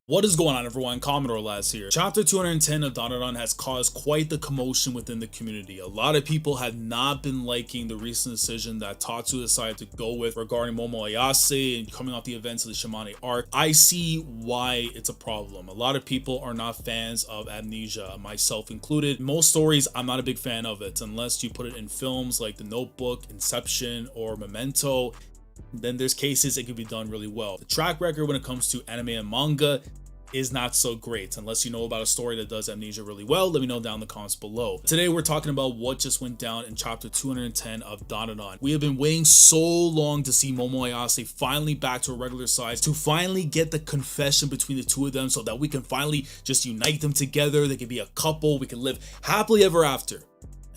What is going on, everyone? Commodore Laz here. Chapter 210 of Dandadan has caused quite the commotion within the community. A lot of people have not been liking the recent decision that Tatsu decided to go with regarding Momo Ayase and coming off the events of the Shimane arc. I see why it's a problem. A lot of people are not fans of Amnesia, myself included. Most stories, I'm not a big fan of it unless you put it in films like The Notebook, Inception, or Memento. Then there's cases it could be done really well. The track record when it comes to anime and manga is not so great. Unless you know about a story that does Amnesia really well, let me know down in the comments below. Today we're talking about what just went down in chapter 210 of Dandadan. We have been waiting so long to see Momo Ayase finally back to a regular size, to finally get the confession between the two of them so that we can finally just unite them together. They can be a couple, we can live happily ever after.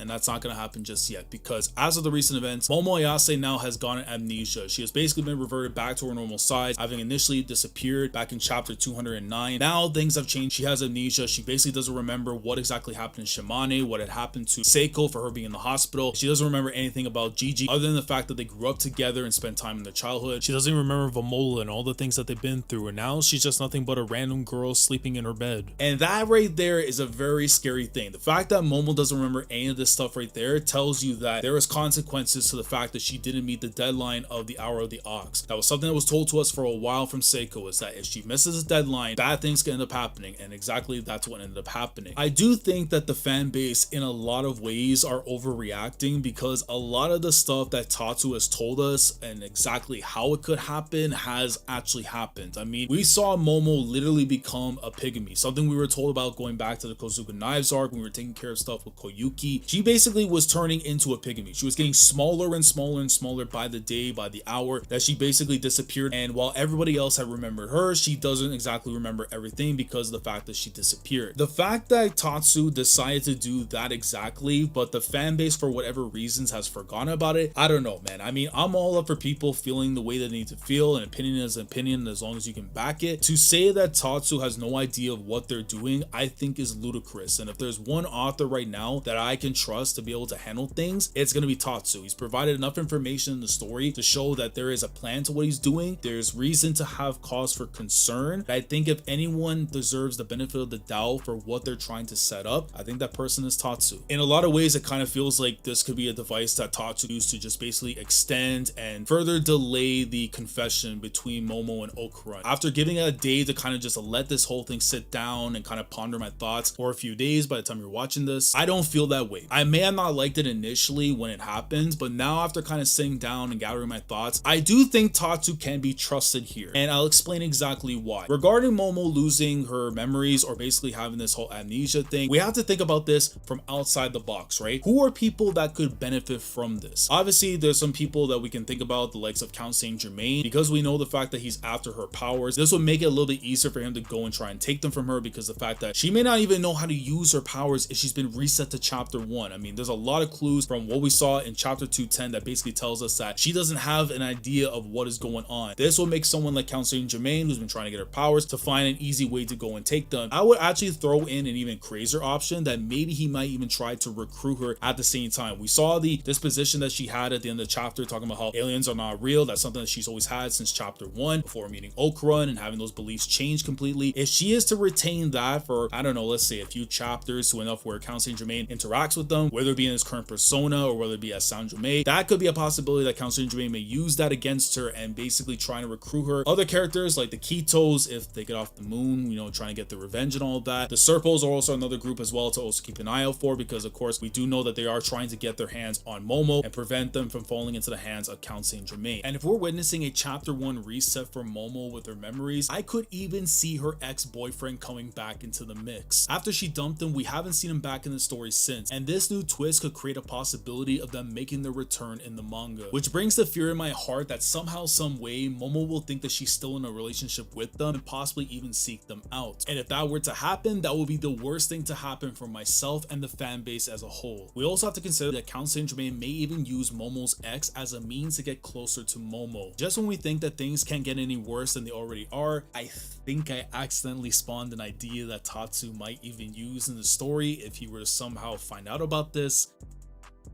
And that's not going to happen just yet, because as of the recent events, Momo Ayase now has gone amnesia. She has basically been reverted back to her normal size, having initially disappeared back in chapter 209. Now things have changed. She has amnesia. She basically doesn't remember what exactly happened in Shimane, what had happened to Seiko for her being in the hospital. She doesn't remember anything about Gigi other than the fact that they grew up together and spent time in their childhood. She doesn't even remember Vamola and all the things that they've been through, and now she's just nothing but a random girl sleeping in her bed. And that right there is a very scary thing. The fact that Momo doesn't remember any of this stuff right there tells you that there is consequences to the fact that she didn't meet the deadline of the Hour of the Ox. That was something that was told to us for a while from Seiko, is that if she misses the deadline, bad things can end up happening, and exactly that's what ended up happening. I do think that the fan base in a lot of ways are overreacting, because a lot of the stuff that Tatsu has told us and exactly how it could happen has actually happened. I mean, we saw Momo literally become a pygmy, something we were told about going back to the Kozuka Knives arc when we were taking care of stuff with Koyuki. She basically was turning into a pygmy. She was getting smaller and smaller and smaller by the day, by the hour, that she basically disappeared. And while everybody else had remembered her, she doesn't exactly remember everything because of the fact that she disappeared. The fact that Tatsu decided to do that exactly, but the fan base for whatever reasons has forgotten about it, I don't know, man. I mean, I'm all up for people feeling the way they need to feel. An opinion is an opinion as long as you can back it. To say that Tatsu has no idea of what they're doing, I think is ludicrous. And if there's one author right now that I can trust to be able to handle things, it's going to be Tatsu. He's provided enough information in the story to show that there is a plan to what he's doing. There's reason to have cause for concern. I think if anyone deserves the benefit of the doubt for what they're trying to set up, I think that person is Tatsu. In a lot of ways, it kind of feels like this could be a device that Tatsu used to just basically extend and further delay the confession between Momo and Okuran. After giving it a day to kind of just let this whole thing sit down and kind of ponder my thoughts, or a few days by the time you're watching this, I don't feel that way. I may have not liked it initially when it happened, but now after kind of sitting down and gathering my thoughts, I do think Tatsu can be trusted here, and I'll explain exactly why. Regarding Momo losing her memories, or basically having this whole amnesia thing, we have to think about this from outside the box, right? Who are people that could benefit from this? Obviously, there's some people that we can think about, the likes of Count Saint Germain, because we know the fact that he's after her powers. This would make it a little bit easier for him to go and try and take them from her, because the fact that she may not even know how to use her powers if she's been reset to chapter 1. I mean, there's a lot of clues from what we saw in chapter 210 that basically tells us that she doesn't have an idea of what is going on. This will make someone like Count Saint Germain, who's been trying to get her powers, to find an easy way to go and take them. I would actually throw in an even crazier option that maybe he might even try to recruit her at the same time. We saw the disposition that she had at the end of the chapter, talking about how aliens are not real. That's something that she's always had since chapter 1, before meeting Okuran and having those beliefs change completely. If she is to retain that for, I don't know, let's say a few chapters to enough where Count Saint Germain interacts with them, whether it be in his current persona or whether it be as Saint Germain, that could be a possibility that Count Saint Germain may use that against her and basically trying to recruit her. Other characters like the Kitos, if they get off the moon, you know, trying to get the revenge and all of that. The Serpos are also another group as well to also keep an eye out for, because of course we do know that they are trying to get their hands on Momo and prevent them from falling into the hands of Count Saint Germain. And if we're witnessing a chapter 1 reset for Momo with her memories, I could even see her ex-boyfriend coming back into the mix. After she dumped him, we haven't seen him back in the story since, and this new twist could create a possibility of them making their return in the manga, which brings the fear in my heart that somehow, some way, Momo will think that she's still in a relationship with them and possibly even seek them out. And if that were to happen, that would be the worst thing to happen for myself and the fan base as a whole. We also have to consider that Count Saint Germain may even use Momo's ex as a means to get closer to Momo. Just when we think that things can't get any worse than they already are, I think I accidentally spawned an idea that Tatsu might even use in the story if he were to somehow find out about this.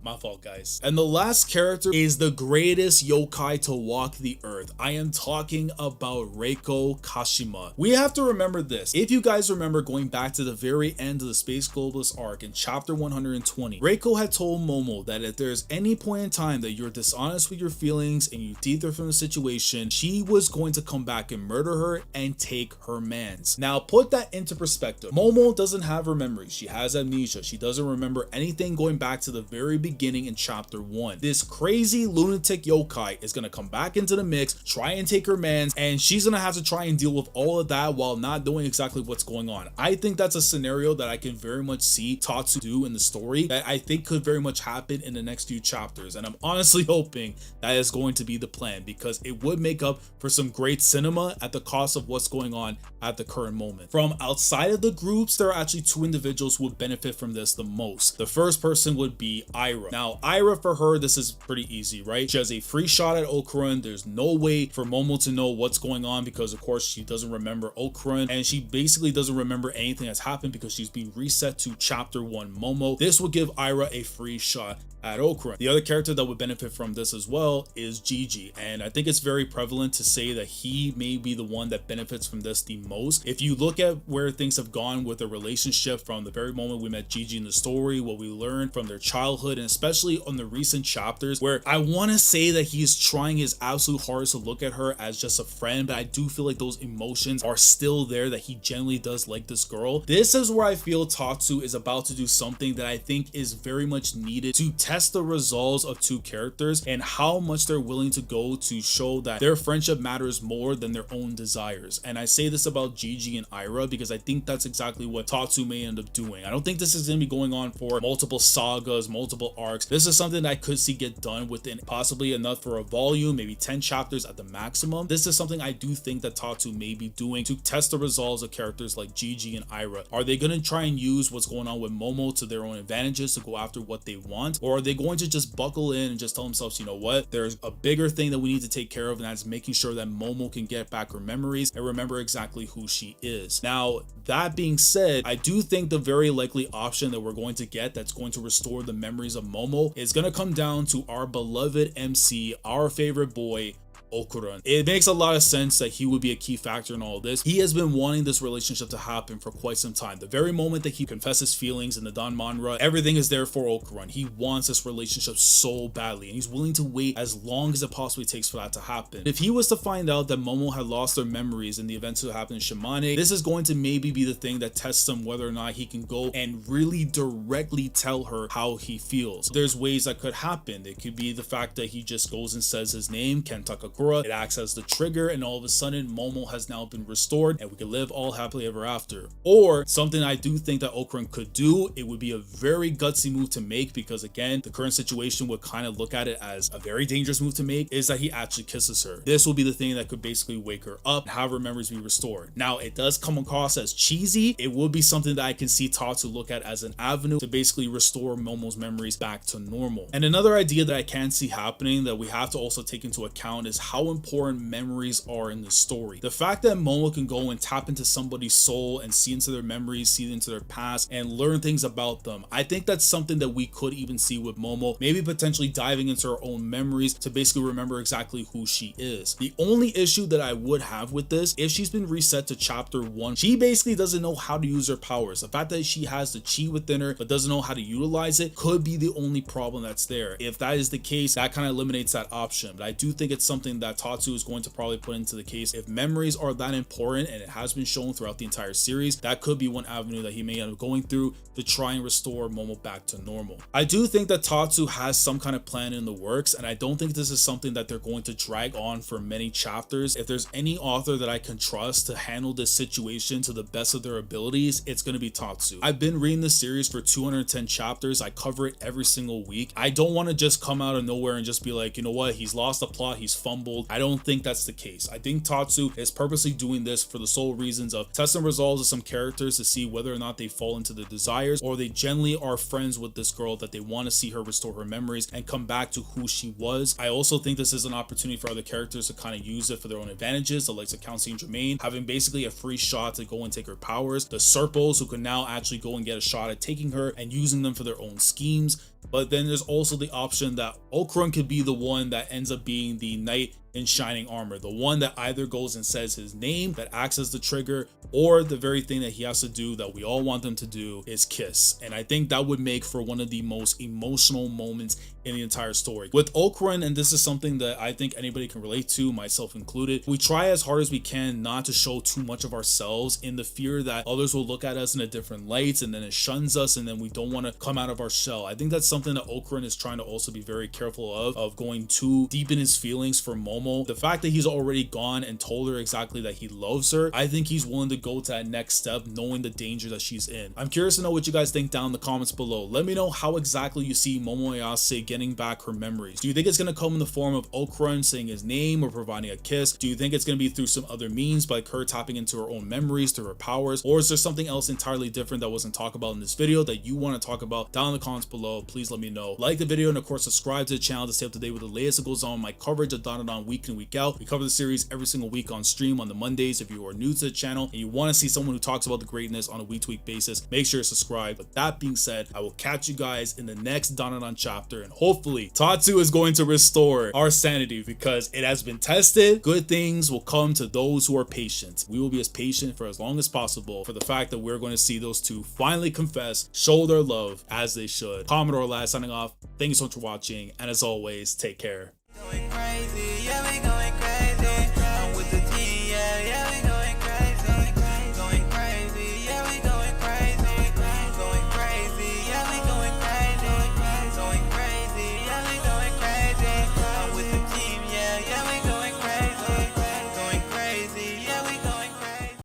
My fault, guys. And the last character is the greatest yokai to walk the earth. I am talking about Reiko Kashima. We have to remember this. If you guys remember going back to the very end of the Space Globalist arc in chapter 120, Reiko had told Momo that if there's any point in time that you're dishonest with your feelings and you dether from the situation, she was going to come back and murder her and take her mans. Now put that into perspective. Momo doesn't have her memories. She has amnesia. She doesn't remember anything going back to the very beginning in chapter 1. This crazy lunatic yokai is going to come back into the mix, try and take her mans, and she's going to have to try and deal with all of that while not knowing exactly what's going on. I think that's a scenario that I can very much see Tatsu do in the story that I think could very much happen in the next few chapters, and I'm honestly hoping that is going to be the plan because it would make up for some great cinema at the cost of what's going on at the current moment. From outside of the groups, there are actually two individuals who would benefit from this the most. The first person would be Aira. Now Aira, for her, this is pretty easy, right? She has a free shot at Okurun. There's no way for Momo to know what's going on because of course she doesn't remember Okurun, and she basically doesn't remember anything that's happened because she's being reset to chapter 1 Momo. This would give Aira a free shot at Okurun. The other character that would benefit from this as well is Gigi, and I think it's very prevalent to say that he may be the one that benefits from this the most. If you look at where things have gone with the relationship from the very moment we met Gigi in the story, what we learned from their childhood, and especially on the recent chapters where I want to say that he's trying his absolute hardest to look at her as just a friend, but I do feel like those emotions are still there, that he genuinely does like this girl. This is where I feel Tatsu is about to do something that I think is very much needed to test the resolves of two characters and how much they're willing to go to show that their friendship matters more than their own desires. And I say this about Gigi and Aira because I think that's exactly what Tatsu may end up doing. I don't think this is going to be going on for multiple sagas, multiple arcs. This is something that I could see get done within possibly enough for a volume, maybe 10 chapters at the maximum. This is something I do think that Tatsu may be doing to test the resolves of characters like Gigi and Aira. Are they going to try and use what's going on with Momo to their own advantages to go after what they want, or are they going to just buckle in and just tell themselves, you know what, there's a bigger thing that we need to take care of, and that's making sure that Momo can get back her memories and remember exactly who she is. Now that being said, I do think the very likely option that we're going to get that's going to restore the memories of Momo is going to come down to our beloved MC, our favorite boy, Okurun. It makes a lot of sense that he would be a key factor in all this. He has been wanting this relationship to happen for quite some time. The very moment that he confesses feelings in the Don Manra, everything is there for Okurun. He wants this relationship so badly, and he's willing to wait as long as it possibly takes for that to happen. If he was to find out that Momo had lost their memories in the events that happened in Shimane, this is going to maybe be the thing that tests him whether or not he can go and really directly tell her how he feels. There's ways that could happen. It could be the fact that he just goes and says his name, Kentakakura. It acts as the trigger, and all of a sudden Momo has now been restored and we can live all happily ever after. Or something I do think that Okurun could do, it would be a very gutsy move to make because again, the current situation would kind of look at it as a very dangerous move to make, is that he actually kisses her. This will be the thing that could basically wake her up and have her memories be restored. Now it does come across as cheesy. It would be something that I can see Tatsu look at as an avenue to basically restore Momo's memories back to normal. And another idea that I can see happening that we have to also take into account is how important memories are in the story. The fact that Momo can go and tap into somebody's soul and see into their memories, see into their past, and learn things about them, I think that's something that we could even see with Momo, maybe potentially diving into her own memories to basically remember exactly who she is. The only issue that I would have with this, if she's been reset to chapter 1, she basically doesn't know how to use her powers. The fact that she has the chi within her but doesn't know how to utilize it could be the only problem that's there. If that is the case, that kind of eliminates that option. But I do think it's something that Tatsu is going to probably put into the case. If memories are that important, and it has been shown throughout the entire series, that could be one avenue that he may end up going through to try and restore Momo back to normal. I do think that Tatsu has some kind of plan in the works, and I don't think this is something that they're going to drag on for many chapters. If there's any author that I can trust to handle this situation to the best of their abilities, it's going to be Tatsu. I've been reading this series for 210 chapters. I cover it every single week. I don't want to just come out of nowhere and just be like, you know what, he's lost the plot, he's fumbled, humbled. I don't think that's the case. I think Tatsu is purposely doing this for the sole reasons of testing resolves of some characters to see whether or not they fall into their desires, or they generally are friends with this girl that they want to see her restore her memories and come back to who she was. I also think this is an opportunity for other characters to kind of use it for their own advantages, the likes of Count Saint Germain having basically a free shot to go and take her powers, the Serpos who can now actually go and get a shot at taking her and using them for their own schemes. But then there's also the option that Okurun could be the one that ends up being the knight in shining armor, the one that either goes and says his name that acts as the trigger, or the very thing that he has to do that we all want them to do is kiss. And I think that would make for one of the most emotional moments in the entire story. With Okurun, and this is something that I think anybody can relate to, myself included, we try as hard as we can not to show too much of ourselves in the fear that others will look at us in a different light, and then it shuns us, and then we don't want to come out of our shell. I think that's something that Okurun is trying to also be very careful of going too deep in his feelings for Momo. The fact that he's already gone and told her exactly that he loves her, I think he's willing to go to that next step knowing the danger that she's in. I'm curious to know what you guys think down in the comments below. Let me know how exactly you see Momo Ayase getting back her memories. Do you think it's going to come in the form of Okurun saying his name or providing a kiss? Do you think it's going to be through some other means, like her tapping into her own memories, through her powers? Or is there something else entirely different that wasn't talked about in this video that you want to talk about down in the comments below? Please let me know. Like the video, and of course subscribe to the channel to stay up to date with the latest that goes on my coverage of Dandadan week in, week out. We cover the series every single week on stream on the Mondays. If you are new to the channel and you want to see someone who talks about the greatness on a week-to-week basis, make sure to subscribe. But that being said, I will catch you guys in the next Dandadan chapter, and hopefully Tatsu is going to restore our sanity, because it has been tested. Good things will come to those who are patient. We will be as patient for as long as possible for the fact that we're going to see those two finally confess, show their love as they should. Commodore last signing off. Thank you so much for watching, and as always, take care.